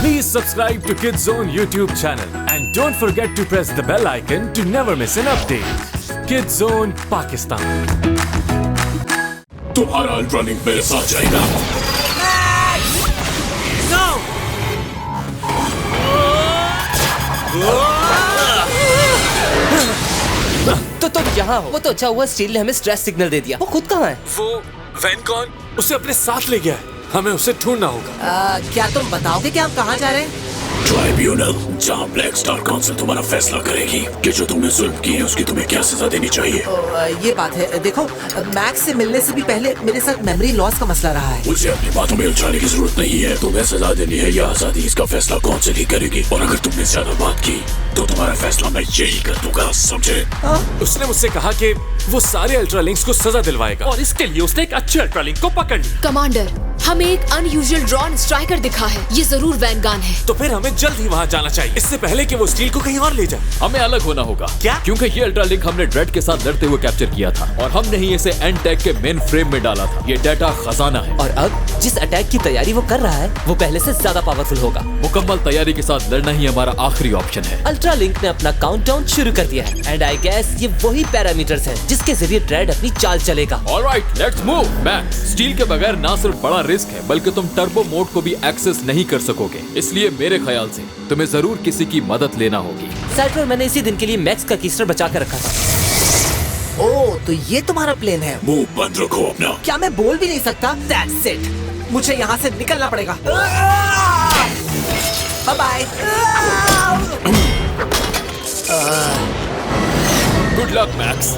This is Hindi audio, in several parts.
Please subscribe to Kids Zone YouTube channel and don't forget to press the bell icon to never miss an update. Kids Zone Pakistan. तुम्हारा अल्ट्रालिंक मेरे साथ जाएगा। तो यहाँ हो। वो तो अच्छा हुआ स्टील ने हमें स्ट्रेस सिग्नल दे दिया। वो खुद कहाँ है? वो वैन कौन? उसे अपने साथ ले गया है। हमें उसे ढूंढना होगा। क्या तुम बताओगे कि हम कहाँ जा रहे हैं? ट्राइब्यूनल, जहाँ ब्लैक स्टार काउंसिल तुम्हारा फैसला करेगी कि जो तुमने जुल्म की है उसकी तुम्हें क्या सजा देनी चाहिए। ये बात है। देखो, मैक्स से मिलने से भी पहले मेरे साथ मेमोरी लॉस का मसला रहा है। मुझे अपनी बातों में उलझाने की जरूरत नहीं है। तुम्हें सजा देनी है या आजादी, इसका फैसला काउंसिल ही करेगी। और अगर तुमने ज्यादा बात की तो तुम्हारा फैसला मैं यही कर दूंगा, समझे? उसने मुझसे कहा कि वो सारे अल्ट्रालिंक्स को सजा दिलवाएगा और इसके लिए उसने एक अच्छे अल्ट्रालिंक को पकड़ लिया। कमांडर, हमें एक अनयूजुअल ड्रॉन स्ट्राइकर दिखा है। ये जरूर वैनगान है। तो फिर हमें जल्द ही वहाँ जाना चाहिए, इससे पहले कि वो स्टील को कहीं और ले जाए। हमें अलग होना होगा। क्या? क्योंकि ये अल्ट्रालिंक हमने ड्रेड के साथ लड़ते हुए कैप्चर किया था और हमने ही इसे एनटेक के मेन फ्रेम में डाला था। ये डाटा खजाना है। और अब जिस अटैक की तैयारी वो कर रहा है वो पहले से ज्यादा पावरफुल होगा। मुकम्मल तैयारी के साथ लड़ना ही हमारा आखिरी ऑप्शन है। अल्ट्रालिंक ने अपना काउंटडाउन शुरू कर दिया है एंड आई गेस ये वही पैरामीटर्स हैं जिसके जरिए ड्रेड अपनी चाल चलेगा। Alright, let's move. Max, steel के बगैर ना सिर्फ बड़ा रिस्क है बल्कि तुम टर्बो मोड को भी एक्सेस नहीं कर सकोगे। इसलिए मेरे ख्याल से तुम्हें जरूर किसी की मदद लेना होगी। सेट्रो, मैंने इसी दिन के लिए मैक्स का कीस्टर बचा कर रखा था। ओह, तो ये तुम्हारा प्लेन है? मुंह बंद रखो अपना। क्या मैं बोल भी नहीं सकता? That's it. मुझे यहाँ से निकलना पड़ेगा। Bye bye. Good luck Max.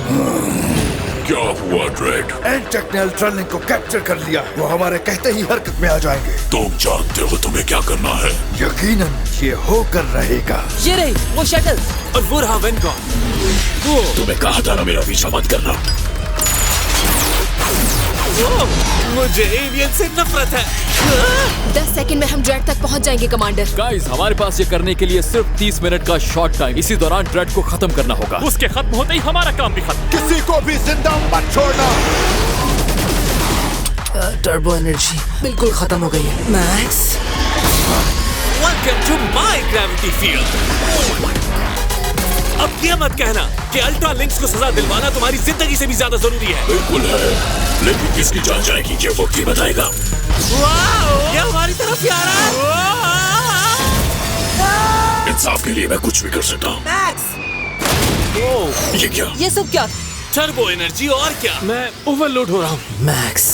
क्या हुआ ड्रेड? एनटेक ने अल्ट्रालिंक को कैप्चर कर लिया। वो हमारे कहते ही हरकत में आ जाएंगे। तुम जानते हो तुम्हें क्या करना है। यकीनन ये होकर रहेगा। ये रही वो शटल। और वो रहा वैनगान। तुम्हें कहा था ना मेरा पीछा मत करना। मुझे एलियन से नफरत है। 10 सेकंड में हम ड्रेड तक पहुंच जाएंगे कमांडर। गाइस, हमारे पास ये करने के लिए सिर्फ 30 मिनट का शॉर्ट टाइम। इसी दौरान ड्रेड को खत्म करना होगा। उसके खत्म होते ही हमारा काम भी खत्म। किसी को भी जिंदा मत छोड़ना। टर्बो एनर्जी बिल्कुल खत्म हो गई है। Max, welcome to my gravity field. अब ये मत कहना कि अल्ट्रालिंक्स को सजा दिलवाना तुम्हारी जिंदगी से भी ज्यादा जरूरी है। बिल्कुल है, लेकिन किसकी जान जाएगी ये वक्त ही बताएगा। ये हमारी तरफ ही आ रहा है। इंसाफ के लिए मैं कुछ भी कर सकता हूँ। मैक्स, ये क्या? ये सब क्या? टर्बो एनर्जी और क्या? मैं ओवरलोड हो रहा हूँ। मैक्स,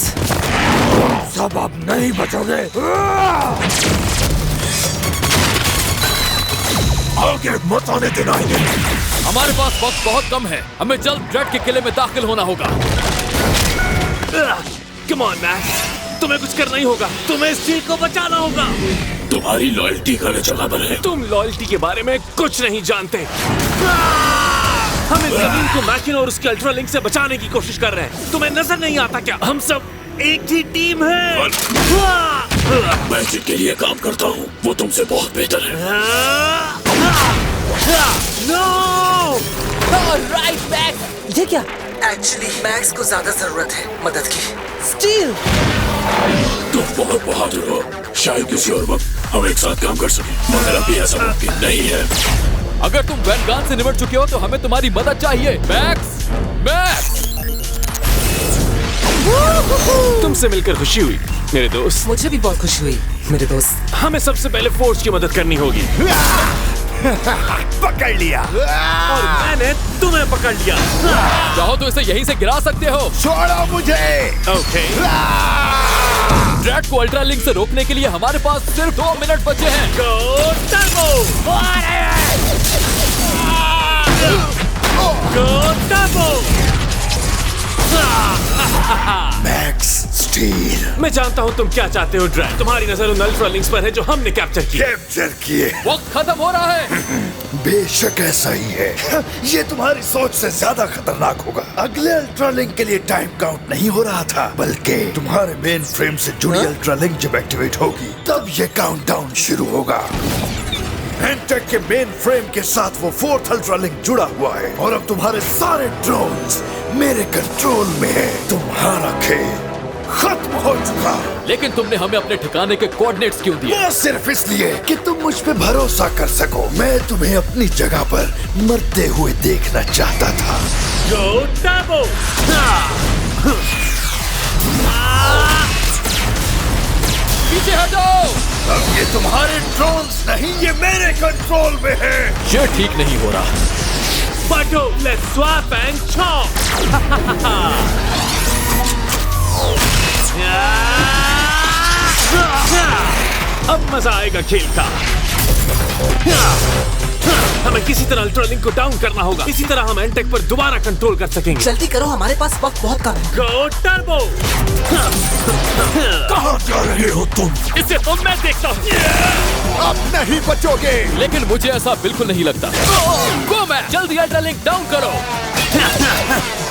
सब अब नहीं बचोगे। आगे मत आने देना इन्हें। हमारे पास वक्त बहुत कम है। हमें जल्द ड्रेड के किले में दाखिल होना होगा। कम ऑन मैक्स, तुम्हें कुछ करना ही होगा। तुम्हें इस चीज को बचाना होगा। तुम्हारी लॉयल्टी गलत जगह पर है। तुम लॉयल्टी के बारे में कुछ नहीं जानते। हम इस जमीन को मैकिन और उसके अल्ट्रालिंक से बचाने की कोशिश कर रहे हैं। तुम्हें नजर नहीं आता क्या? हम सब एक ही टीम है। मैं जिनके लिए काम करता हूँ वो तुमसे बहुत बेहतर है। Alright max. ये क्या? एक्चुअली मैक्स को ज्यादा जरूरत है मदद की। स्टील, तुम बहुत बहादुर हो। शायद किसी और वक्त हम एक साथ काम कर सकें, मगर अभी ऐसा मुमकिन नहीं है। अगर तुम वैनगान से निपट चुके हो तो हमें तुम्हारी मदद चाहिए। Max, max. तुमसे मिलकर खुशी हुई मेरे दोस्त। मुझे भी बहुत खुशी हुई मेरे दोस्त। हमें सबसे पहले फोर्स की मदद करनी होगी। पकड़ लिया। और मैंने तुम्हें पकड़ लिया। चाहो तो इसे यहीं से गिरा सकते हो। छोड़ो मुझे। ओके। ड्रेड को अल्ट्रालिंक से रोकने के लिए हमारे पास सिर्फ 2 मिनट बचे हैं। गो टर्बो! गो टर्बो! Max, steel. मैं जानता हूँ तुम क्या चाहते हो ड्रैग। तुम्हारी नजर उन अल्ट्रालिंक्स पर है जो हमने कैप्चर किए। कैप्चर किए। वक्त खत्म हो रहा है। बेशक ऐसा ही है। ये तुम्हारी सोच से ज्यादा खतरनाक होगा। अगले अल्ट्रालिंक के लिए टाइम काउंट नहीं हो रहा था, बल्कि तुम्हारे मेन फ्रेम से जुड़ी अल्ट्रालिंक जब एक्टिवेट होगी तब ये काउंटडाउन शुरू होगा। एनटेक के मेन फ्रेम के साथ वो 4th अल्ट्रालिंक जुड़ा हुआ है और अब तुम्हारे सारे ड्रोन्स मेरे कंट्रोल में है। तुम्हारा खेल खत्म हो चुका। लेकिन तुमने हमें अपने ठिकाने के कोऑर्डिनेट्स क्यों दिए? वो सिर्फ इसलिए कि तुम मुझ पे भरोसा कर सको। मैं तुम्हें अपनी जगह पर मरते हुए देखना चाहता था। गो टर्बो! पीछे हटो! अब ये तुम्हारे ड्रोन्स नहीं, ये मेरे कंट्रोल में है। ये ठीक नहीं हो रहा। Bato, let's swap and chop! अब मजा आएगा खेल का। हमें किसी तरह अल्ट्रालिंक को डाउन करना होगा। इसी तरह हम एंटेक पर दोबारा कंट्रोल कर सकेंगे। जल्दी करो, हमारे पास वक्त बहुत कम है। गो टर्बो! कहाँ जा रहे हो तुम? इसे तो मैं देखता हूँ। अब नहीं बचोगे। लेकिन मुझे ऐसा बिल्कुल नहीं लगता। गो मैन, जल्दी अल्ट्रालिंक डाउन करो।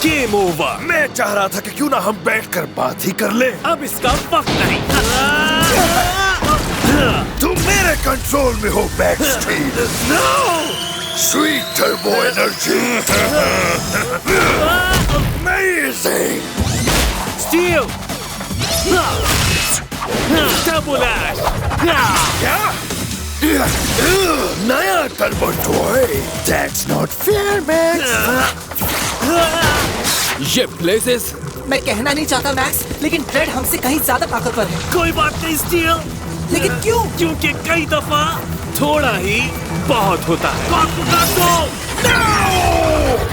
Game over. मैं चाह रहा था कि क्यों ना हम बैठकर बात ही कर ले। अब इसका वक्त नहीं। तुम मेरे कंट्रोल में हो backstage. Sweet turbo energy. Amazing. Steel! Turbo lash! क्या? नया turbo toy. That's not fair, Max. ये ब्लेजेस! मैं कहना नहीं चाहता मैक्स, लेकिन ड्रेड हमसे कहीं ज्यादा ताकतवर है। कोई बात नहीं स्टील। लेकिन क्यों? क्योंकि कई दफा थोड़ा ही बहुत होता है।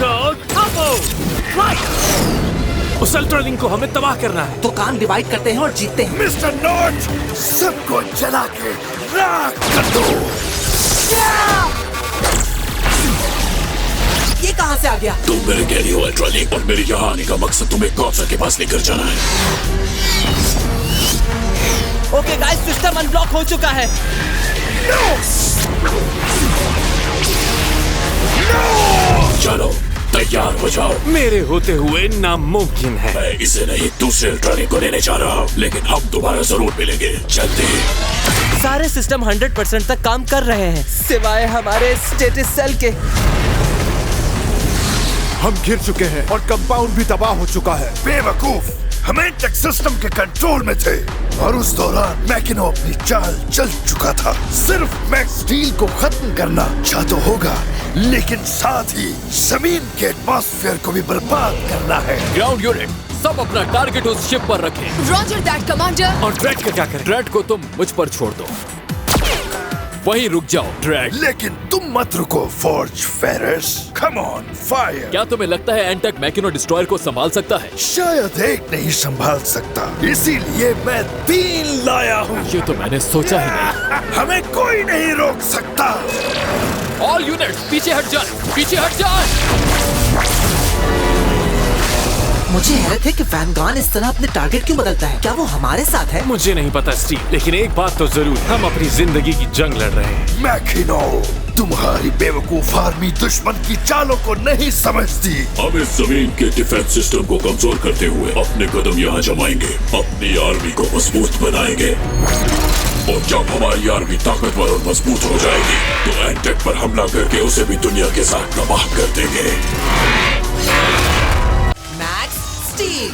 गो टर्बो! उस अल्ट्रालिंक को हमें तबाह करना है। तो काम डिवाइड करते हैं और जीतते हैं। मिस्टर नॉट, सबको जला के राख कर दो। ये कहाँ से आ गया? तुम मेरे कहने हो अल्ट्रालिंक, और मेरे यहाँ आने का मकसद तुम्हें कॉप्सर के पास लेकर जाना है। ओके गाइस, सिस्टम अनब्लॉक हो चुका है। चलो तैयार हो जाओ। मेरे होते हुए नामुमकिन है। मैं इसे नहीं, दूसरे अल्ट्रालिंक को लेने जा रहा हूँ, लेकिन हम दोबारा जरूर मिलेंगे जल्दी। सारे सिस्टम 100% तक काम कर रहे हैं, सिवाय हमारे स्टेटस सेल के। हम गिर चुके हैं और कंपाउंड भी तबाह हो चुका है। बेवकूफ, हम एंटेक सिस्टम के कंट्रोल में थे और उस दौरान मैकिनो अपनी चाल चल चुका था। सिर्फ मैक्स स्टील को खत्म करना चाह तो होगा, लेकिन साथ ही जमीन के एटमॉस्फेयर को भी बर्बाद करना है। ग्राउंड यूनिट, सब अपना टारगेट उस शिप पर रखें। Roger that commander. और ड्रैग का क्या करें? ड्रेड को तुम मुझ पर छोड़ दो। वहीं रुक जाओ ड्रैड। लेकिन तुम मत रुको forge ferrous. Come on, fire. क्या तुम्हें लगता है एंटेक मैकिनो डिस्ट्रॉयर को संभाल सकता है? शायद एक नहीं संभाल सकता, इसीलिए मैं 3 लाया हूँ। ये तो मैंने सोचा ही नहीं। हमें कोई नहीं रोक सकता। ऑल यूनिट्स पीछे हट जाए, पीछे हट जाए। मुझे हैरत है कि वैनगान इस तरह अपने टारगेट क्यों बदलता है। क्या वो हमारे साथ है? मुझे नहीं पता स्टीव, लेकिन एक बात तो जरूर, हम अपनी जिंदगी की जंग लड़ रहे हैं। मैकिनो, तुम्हारी बेवकूफ आर्मी दुश्मन की चालों को नहीं समझती। हम इस जमीन के डिफेंस सिस्टम को कमजोर करते हुए अपने कदम यहाँ जमाएंगे, अपनी आर्मी को मजबूत बनाएंगे, और जब हमारी आर्मी ताकतवर और मजबूत हो जाएगी तो एंटेक पर हमला करके उसे भी दुनिया के साथ तबाह कर देंगे। Max steel.